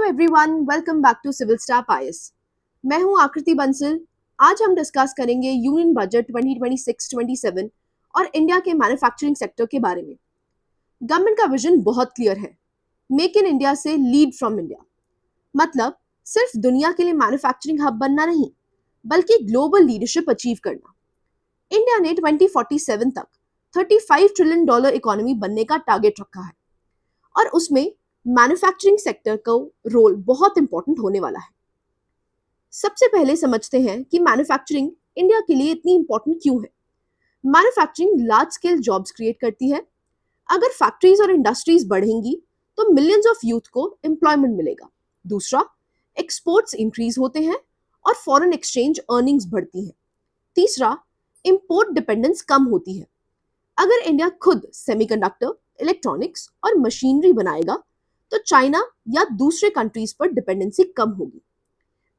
Everyone, welcome back to civil staff IAS. मैं हूं आकृति बंसल। आज हम डिस्कस करेंगे यूनियन बजट 2026-27 और इंडिया के मैन्युफैक्चरिंग सेक्टर के बारे में। गवर्नमेंट का विजन बहुत क्लियर है, मेक इन इंडिया से लीड फ्रॉम इंडिया। मतलब सिर्फ दुनिया के लिए मैन्युफैक्चरिंग हब बनना नहीं, बल्कि ग्लोबल लीडरशिप अचीव करना। इंडिया ने 2047 तक $35 ट्रिलियन इकोनॉमी बनने का टारगेट रखा है और उसमें मैन्युफैक्चरिंग सेक्टर का रोल बहुत इंपॉर्टेंट होने वाला है। सबसे पहले समझते हैं कि मैन्युफैक्चरिंग इंडिया के लिए इतनी इंपॉर्टेंट क्यों है। Manufacturing large scale jobs create करती है। अगर फैक्ट्रीज और इंडस्ट्रीज बढ़ेंगी तो मिलियंस ऑफ यूथ को एम्प्लॉयमेंट मिलेगा। दूसरा, एक्सपोर्ट्स इंक्रीज होते हैं और फॉरेन एक्सचेंज अर्निंग्स बढ़ती हैं। तीसरा, इंपोर्ट डिपेंडेंस कम होती है। अगर इंडिया खुद सेमीकंडक्टर, इलेक्ट्रॉनिक्स और मशीनरी बनाएगा तो चाइना या दूसरे कंट्रीज पर डिपेंडेंसी कम होगी।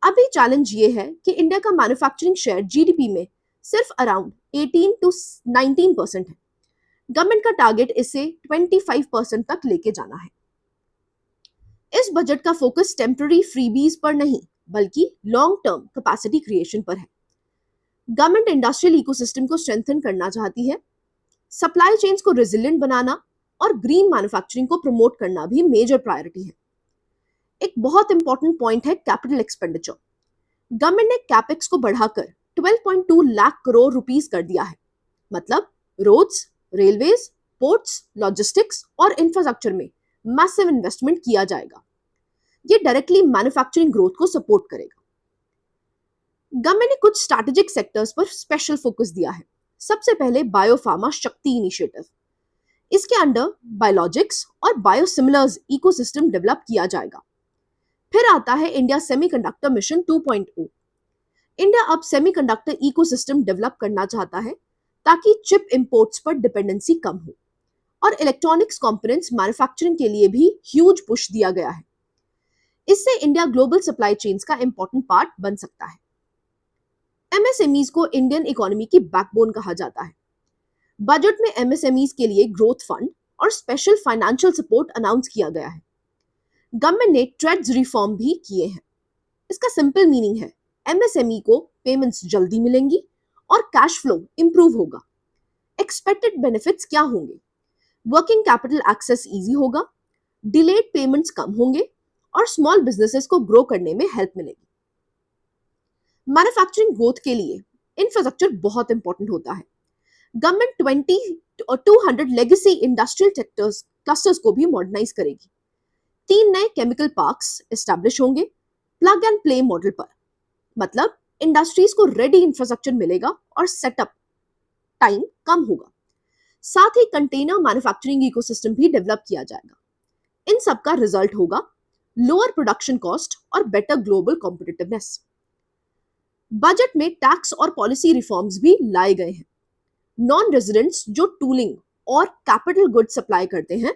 अभी चैलेंज ये है कि इंडिया का मैन्युफैक्चरिंग शेयर जीडीपी में सिर्फ अराउंड 18 to 19% है। गवर्नमेंट का टारगेट इसे 25% तक लेके जाना है। इस बजट का फोकस टेम्पररी फ्रीबीज पर नहीं, बल्कि लॉन्ग टर्म कैपेसिटी क्रिएशन पर है। गवर्नमेंट इंडस्ट्रियल इकोसिस्टम को स्ट्रेंथन करना चाहती है। सप्लाई चेन्स को रेजिलिएंट बनाना और ग्रीन मैन्युफैक्चरिंग को प्रमोट करना भी मेजर प्रायोरिटी है। एक बहुत इंपॉर्टेंट पॉइंट है कैपिटल एक्सपेंडिचर। गवर्नमेंट ने कैपेक्स को बढ़ाकर 12.2 लाख करोड़ रुपीस कर दिया है। मतलब रोड्स, रेलवेज, पोर्ट्स, लॉजिस्टिक्स और इंफ्रास्ट्रक्चर में मैसिव इन्वेस्टमेंट किया जाएगा। ये डायरेक्टली मैन्युफैक्चरिंग ग्रोथ को सपोर्ट करेगा। गवर्नमेंट ने कुछ स्ट्रैटेजिक सेक्टर्स पर स्पेशल फोकस दिया है। सबसे पहले बायोफार्मा शक्ति इनिशिएटिव। इसके अंडर बायोलॉजिक्स और बायोसिमिलर्स इकोसिस्टम डेवलप किया जाएगा। फिर आता है इंडिया सेमीकंडक्टर मिशन 2.0। इंडिया अब सेमीकंडक्टर इकोसिस्टम डेवलप करना चाहता है ताकि चिप इंपोर्ट्स पर डिपेंडेंसी कम हो और इलेक्ट्रॉनिक्स कंपोनेंट्स मैन्युफैक्चरिंग के लिए भी ह्यूज पुश दिया गया है। इससे इंडिया ग्लोबल सप्लाई चेन्स का इंपॉर्टेंट पार्ट बन सकता है। एमएसएमईज को इंडियन इकोनॉमी की बैकबोन कहा जाता है। बजट में एमएसएमईज के लिए ग्रोथ फंड और स्पेशल फाइनेंशियल सपोर्ट अनाउंस किया गया है। गवर्नमेंट ने ट्रेड्स रिफॉर्म भी किए हैं। इसका सिंपल मीनिंग है एमएसएमई को पेमेंट्स जल्दी मिलेंगी और कैश फ्लो इंप्रूव होगा। एक्सपेक्टेड बेनिफिट्स क्या होंगे? वर्किंग कैपिटल एक्सेस इजी होगा, डिलेड पेमेंट्स कम होंगे और स्मॉल बिजनेसेस को ग्रो करने में हेल्प मिलेगी। मैन्युफैक्चरिंग ग्रोथ के लिए इंफ्रास्ट्रक्चर बहुत इंपॉर्टेंट होता है। Government 200 legacy industrial sectors clusters को भी मॉडर्नाइज करेगी। 3 नए केमिकल पार्क्स एस्टैब्लिश होंगे प्लग एंड प्ले मॉडल पर। मतलब इंडस्ट्रीज को रेडी इंफ्रास्ट्रक्चर मिलेगा और सेटअप टाइम कम होगा। साथ ही कंटेनर मैन्युफैक्चरिंग इकोसिस्टम भी डेवलप किया जाएगा। इन सब का रिजल्ट होगा लोअर प्रोडक्शन कॉस्ट और बेटर ग्लोबल कॉम्पिटिटिवनेस। बजट में टैक्स और पॉलिसी रिफॉर्म्स भी लाए गए हैं। नॉन रेजिडेंट्स जो टूलिंग और कैपिटल गुड्स सप्लाई करते हैं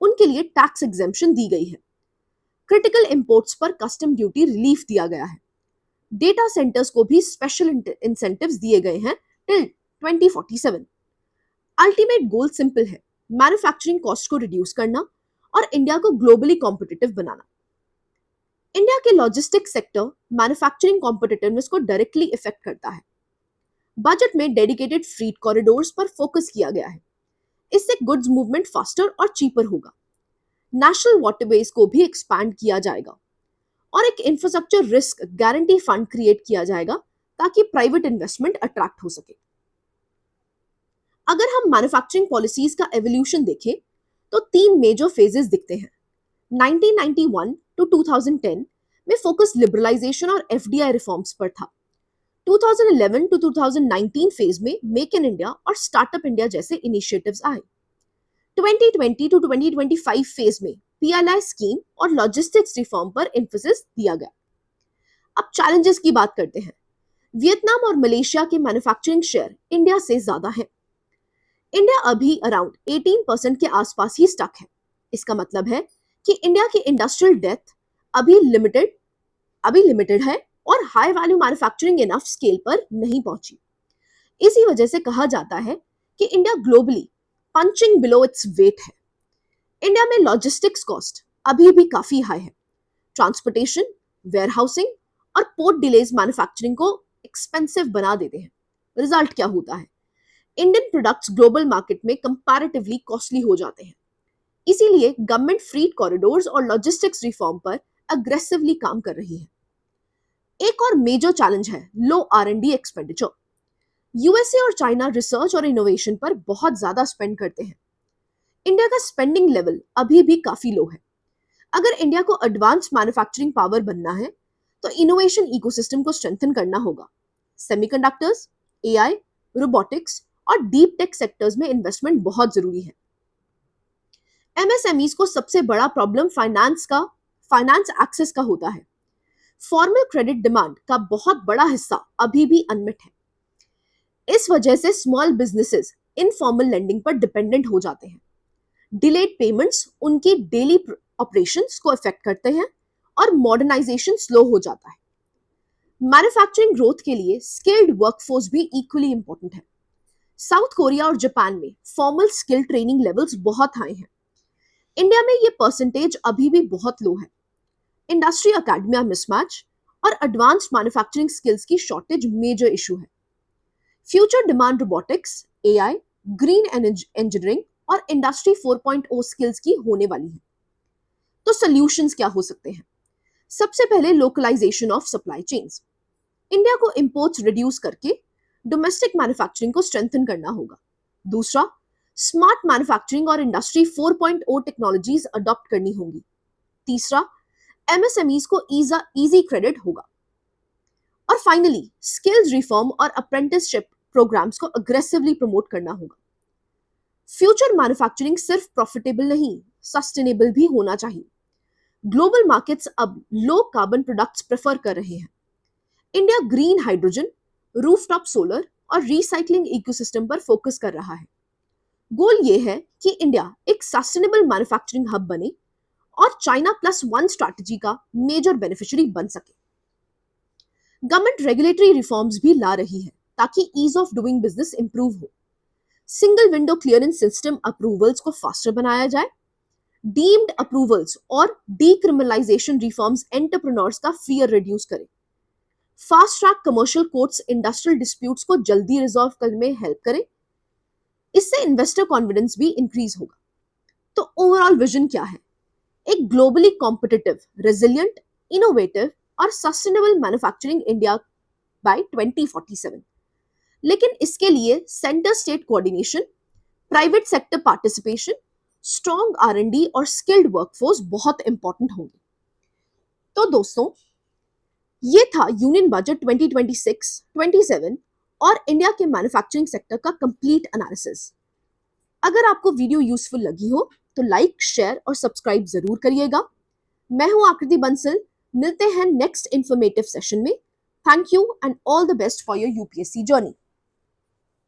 उनके लिए टैक्स एग्जेम्पशन दी गई है। क्रिटिकल इंपोर्ट्स पर कस्टम ड्यूटी रिलीफ दिया गया है। डेटा सेंटर्स को भी स्पेशल इंसेंटिव्स दिए गए हैं टिल 2047। अल्टीमेट गोल सिंपल है, मैन्युफैक्चरिंग कॉस्ट को रिड्यूस करना और इंडिया को ग्लोबली कॉम्पिटिटिव बनाना। इंडिया के लॉजिस्टिक्स सेक्टर मैन्युफैक्चरिंग कॉम्पिटिटिवनेस को डायरेक्टली इफेक्ट करता है। बजट में डेडिकेटेड फ्रीट कॉरिडोर्स पर फोकस किया गया है। इससे गुड्स मूवमेंट फास्टर और चीपर होगा। नेशनल वाटरवेज को भी एक्सपैंड किया जाएगा और एक infrastructure risk guarantee fund create किया जाएगा ताकि प्राइवेट इन्वेस्टमेंट अट्रैक्ट हो सके। अगर हम मैन्युफैक्चरिंग पॉलिसीज का एवोल्यूशन देखें तो 3 मेजर फेजेस दिखते हैं। 1991 to 2010 में फोकस लिबरलाइजेशन और एफडीआई रिफॉर्म्स पर था। 2011 to 2019 फेज में मेक इन इंडिया और स्टार्टअप इंडिया जैसे इनिशिएटिव्स आए। 2020 to 2025 फेज में पीएलआई स्कीम और लॉजिस्टिक्स रिफॉर्म पर एम्फेसिस दिया गया। अब चैलेंजेस की बात करते हैं। वियतनाम और मलेशिया के मैन्युफैक्चरिंग शेयर इंडिया से ज्यादा है। इंडिया अभी अराउंड 18% के आसपास ही स्टक है। इसका मतलब है कि इंडिया की इंडस्ट्रियल डेप्थ अभी लिमिटेड है और high value manufacturing enough scale पर नहीं पहुंची। इसी वजह से कहा जाता है कि India globally punching below its weight है। इंडिया में लॉजिस्टिक्स कॉस्ट अभी भी काफी हाई है। ट्रांसपोर्टेशन, वेयरहाउसिंग और पोर्ट डिलेज मैन्युफैक्चरिंग को एक्सपेंसिव बना देते हैं। रिजल्ट क्या होता है? इंडियन प्रोडक्ट्स ग्लोबल मार्केट में कंपैरेटिवली कॉस्टली हो जाते हैं। इसीलिए गवर्नमेंट फ्रीट कॉरिडोर्स और लॉजिस्टिक्स रिफॉर्म पर अग्रेसिवली काम कर रही है। एक और मेजर चैलेंज है लो R&D एक्सपेंडिचर। यूएसए और चाइना रिसर्च और इनोवेशन पर बहुत ज्यादा स्पेंड करते हैं। इंडिया का स्पेंडिंग लेवल अभी भी काफी लो है। अगर इंडिया को एडवांस मैन्युफैक्चरिंग पावर बनना है तो इनोवेशन इकोसिस्टम को स्ट्रेंथन करना होगा। सेमीकंडक्टर्स, एआई, रोबोटिक्स और डीप टेक सेक्टर्स में इन्वेस्टमेंट बहुत जरूरी है। एमएसएमईज को सबसे बड़ा प्रॉब्लम फाइनेंस एक्सेस का होता है। फॉर्मल क्रेडिट डिमांड का बहुत बड़ा हिस्सा अभी भी अनमेट है। इस वजह से स्मॉल बिजनेसेस इनफॉर्मल लेंडिंग पर डिपेंडेंट हो जाते हैं। डिलेड पेमेंट्स उनकी डेली ऑपरेशंस को इफेक्ट करते हैं और मॉडर्नाइजेशन स्लो हो जाता है। मैन्युफैक्चरिंग ग्रोथ के लिए स्किल्ड वर्कफोर्स भी इक्वली इंपॉर्टेंट है। साउथ कोरिया और जापान में फॉर्मल स्किल ट्रेनिंग लेवल्स बहुत हाई हैं। इंडिया में ये परसेंटेज अभी भी बहुत लो है। इंडस्ट्री अकेडमिया मिसमैच और एडवांस मैन्युफैक्चरिंग स्किल्स की शॉर्टेज मेजर इशू है। Future demand robotics, AI, green engineering और इंडस्ट्री 4.0 स्किल्स की होने वाली है। तो सॉल्यूशंस क्या हो सकते हैं? सबसे पहले localization of supply chains. India को इंपोर्ट्स रिड्यूस करके डोमेस्टिक मैन्युफैक्चरिंग को स्ट्रेंथन करना होगा। दूसरा, स्मार्ट मैन्युफैक्चरिंग और इंडस्ट्री 4.0 टेक्नोलॉजीज अडॉप्ट करनी होंगी। तीसरा, एमएसएमईज को इजी क्रेडिट होगा। और फाइनली, स्किल्स रिफॉर्म और अप्रेंटिसशिप प्रोग्राम्स को अग्रेसिवली प्रमोट करना होगा। फ्यूचर मैन्युफैक्चरिंग सिर्फ प्रॉफिटेबल नहीं, सस्टेनेबल भी होना चाहिए। ग्लोबल मार्केट्स अब लो कार्बन प्रोडक्ट्स प्रेफर कर रहे हैं। India green hydrogen, rooftop solar और रिसाइकलिंग इकोसिस्टम पर फोकस कर रहा है। गोल ये है कि इंडिया एक सस्टेनेबल मैन्युफैक्चरिंग हब बने और China+1 स्ट्रैटेजी का मेजर बेनिफिशियरी बन सके। गवर्नमेंट रेगुलेटरी रिफॉर्म्स भी ला रही है ताकि ease of doing business improve हो। Single window clearance system approvals को फास्टर बनाया जाए। डीम्ड अप्रूवल्स और डीक्रिमिनलाइजेशन रिफॉर्म्स एंटरप्रेन्योर्स का फियर रिड्यूस करें। Fast track commercial courts industrial disputes को जल्दी रिजॉल्व करने में हेल्प करें। इससे इन्वेस्टर कॉन्फिडेंस भी इंक्रीज होगा। तो ओवरऑल विजन क्या है? एक ग्लोबली कॉम्पिटिटिव, रेजिलियंट, इनोवेटिव और सस्टेनेबल मैन्युफैक्चरिंग इंडिया बाय 2047। लेकिन इसके लिए centre state coordination, private sector participation, strong R&D और स्किल्ड वर्कफोर्स बहुत इंपॉर्टेंट होंगे। तो दोस्तों, ये था यूनियन बजट 2026-27 और इंडिया के मैन्युफैक्चरिंग सेक्टर का कंप्लीट एनालिसिस। अगर आपको वीडियो यूजफुल लगी हो तो लाइक, शेयर और सब्सक्राइब जरूर करिएगा। मैं हूं आकृति बंसल। मिलते हैं नेक्स्ट इंफॉर्मेटिव सेशन में। Thank you and all the best for your UPSC journey.